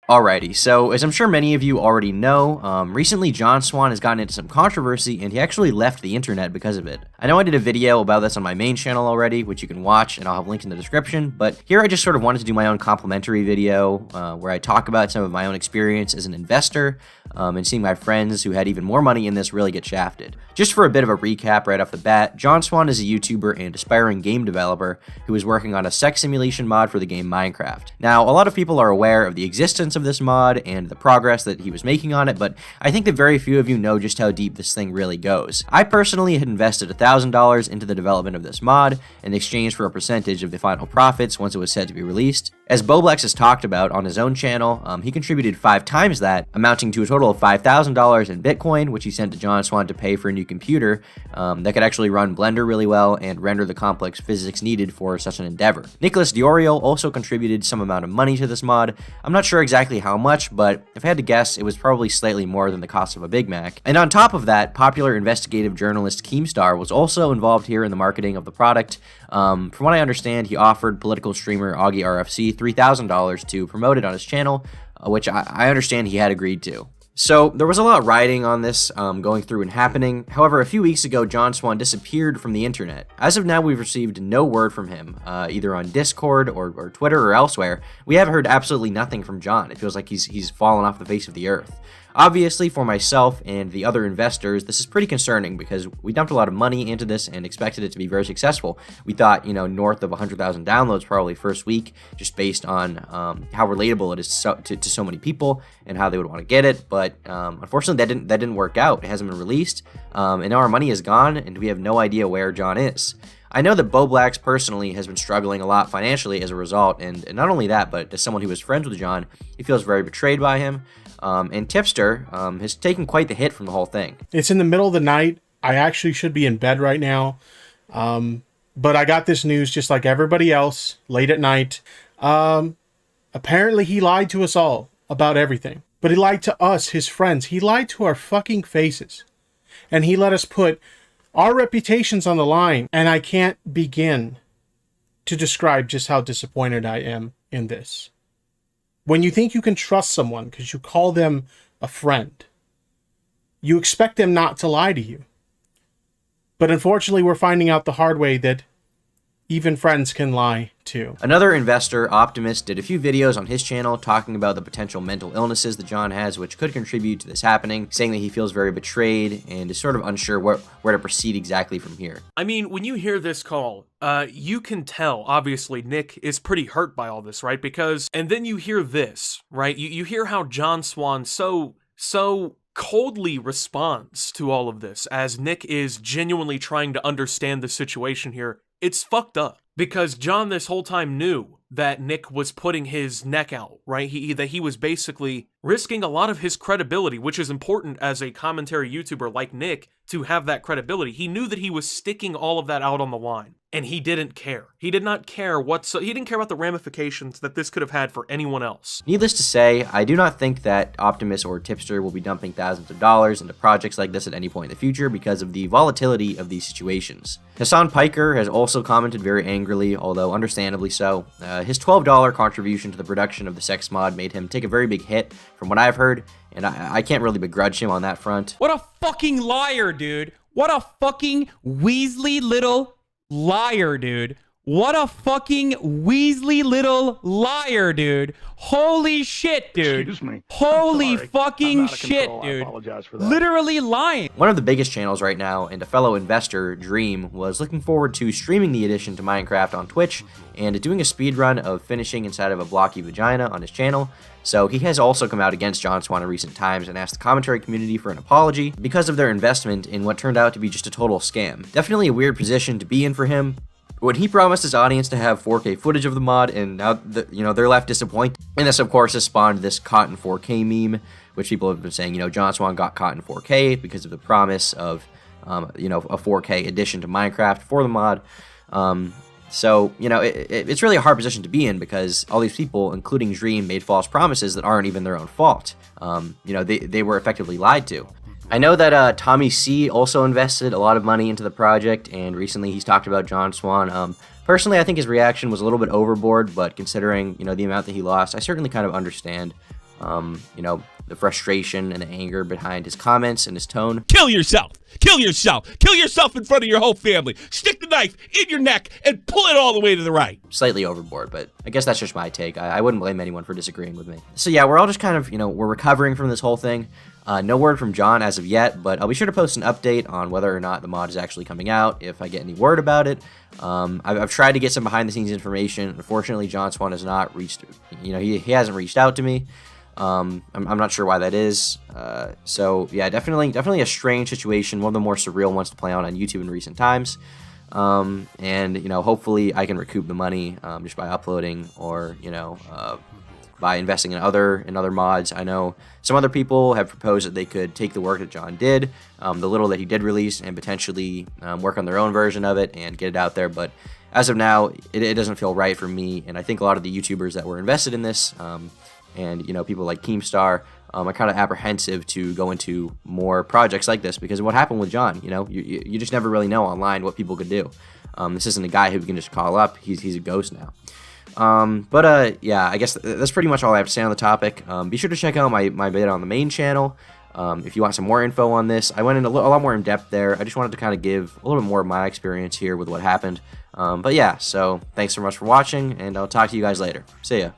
Alrighty, so as I'm sure many of you already know, recently John Swan has gotten into some controversy and he actually left the internet because of it. I know I did a video about this on my main channel already, which you can watch and I'll have links in the description, but here I just sort of wanted to do my own complimentary video where I talk about some of my own experience as an investor and seeing my friends who had even more money in this really get shafted. Just for a bit of a recap right off the bat, John Swan is a YouTuber and aspiring game developer who is working on a sex simulation mod for the game Minecraft. Now, a lot of people are aware of the existence of this mod and the progress that he was making on it, but I think that very few of you know just how deep this thing really goes. I personally had invested $1,000 into the development of this mod in exchange for a percentage of the final profits once it was set to be released. As Boblex has talked about on his own channel, he contributed 5 times that, amounting to a total of $5,000 in Bitcoin, which he sent to John Swan to pay for a new computer that could actually run Blender really well and render the complex physics needed for such an endeavor. Nicholas Diorio also contributed some amount of money to this mod. I'm not sure exactly how much, but if I had to guess, it was probably slightly more than the cost of a Big Mac. And on top of that, popular investigative journalist Keemstar was also involved here in the marketing of the product. From what I understand, he offered political streamer Augie RFC $3,000 to promote it on his channel, which I understand he had agreed to. So there was a lot riding on this going through and happening. However, a few weeks ago, John Swan disappeared from the internet. As of now, we've received no word from him, either on Discord or Twitter or elsewhere. We have heard absolutely nothing from John. It feels like he's fallen off the face of the earth. Obviously, for myself and the other investors, this is pretty concerning because we dumped a lot of money into this and expected it to be very successful. We thought, north of 100,000 downloads probably first week, just based on how relatable it is to so many people and how they would want to get it. But unfortunately, that didn't work out. It hasn't been released, and now our money is gone, and we have no idea where John is. I know that Boblex personally has been struggling a lot financially as a result, and not only that, but as someone who was friends with John, he feels very betrayed by him. And Tipster has taken quite the hit from the whole thing. It's in the middle of the night. I actually should be in bed right now. But I got this news just like everybody else late at night. Apparently he lied to us all about everything. But he lied to us, his friends. He lied to our fucking faces. And he let us put our reputations on the line. And I can't begin to describe just how disappointed I am in this. When you think you can trust someone because you call them a friend, you expect them not to lie to you. But unfortunately, we're finding out the hard way that even friends can lie too. Another investor, Optimist, did a few videos on his channel talking about the potential mental illnesses that John has, which could contribute to this happening, saying that he feels very betrayed and is sort of unsure where to proceed exactly from here. I mean, when you hear this call, you can tell, obviously, Nick is pretty hurt by all this, right? Because, and then you hear this, right? You hear how John Swan so coldly responds to all of this as Nick is genuinely trying to understand the situation here. It's fucked up because John this whole time knew that Nick was putting his neck out, right? That he was basically risking a lot of his credibility, which is important as a commentary YouTuber like Nick to have that credibility. He knew that he was sticking all of that out on the line, and he didn't care. He did not care he didn't care about the ramifications that this could have had for anyone else. Needless to say, I do not think that Optimus or Tipster will be dumping thousands of dollars into projects like this at any point in the future because of the volatility of these situations. Hassan Piker has also commented very angrily, although understandably so. His $12 contribution to the production of the sex mod made him take a very big hit from what I've heard, and I can't really begrudge him on that front. What a fucking liar, dude. What a fucking Weasley little liar, dude. What a fucking Weasley little liar, dude. Holy shit, dude. Excuse me. Holy Sorry. fucking shit, I dude. apologize for that. Literally lying. One of the biggest channels right now, and a fellow investor, Dream, was looking forward to streaming the addition to Minecraft on Twitch and doing a speedrun of finishing inside of a blocky vagina on his channel. So he has also come out against John Swan in recent times and asked the commentary community for an apology because of their investment in what turned out to be just a total scam. Definitely a weird position to be in for him. When he promised his audience to have 4K footage of the mod, and now they're left disappointed. And this, of course, has spawned this caught in 4K meme, which people have been saying, John Swan got caught in 4K because of the promise of, a 4K addition to Minecraft for the mod. So, it's really a hard position to be in because all these people, including Dream, made false promises that aren't even their own fault. They were effectively lied to. I know that Tommy C also invested a lot of money into the project, and recently he's talked about John Swan. Personally, I think his reaction was a little bit overboard, but considering, the amount that he lost, I certainly kind of understand. you know, the frustration and the anger behind his comments and his tone. Kill yourself. Kill yourself. Kill yourself in front of your whole family. Stick the knife in your neck and pull it all the way to the right. Slightly overboard, but I guess that's just my take. I wouldn't blame anyone for disagreeing with me. So yeah, we're all just kind of, you know, we're recovering from this whole thing. No word from John as of yet, but I'll be sure to post an update on whether or not the mod is actually coming out, if I get any word about it. I've tried to get some behind-the-scenes information. Unfortunately, John Swan has not reached, you know, he hasn't reached out to me. I'm not sure why that is. So yeah, definitely a strange situation, one of the more surreal ones to play on YouTube in recent times. And you know, hopefully I can recoup the money just by uploading, or you know, by investing in other mods. I know some other people have proposed that they could take the work that John did, the little that he did release, and potentially work on their own version of it and get it out there. But as of now, it doesn't feel right for me, and I think a lot of the YouTubers that were invested in this, and you know, people like Keemstar, are kind of apprehensive to go into more projects like this because of what happened with John. You know, you just never really know online what people could do. This isn't a guy who can just call up. He's a ghost now. Yeah, I guess that's pretty much all I have to say on the topic. Be sure to check out my video on the main channel. If you want some more info on this, I went in a lot more in depth there. I just wanted to kind of give a little bit more of my experience here with what happened. But yeah, so thanks so much for watching, and I'll talk to you guys later. See ya.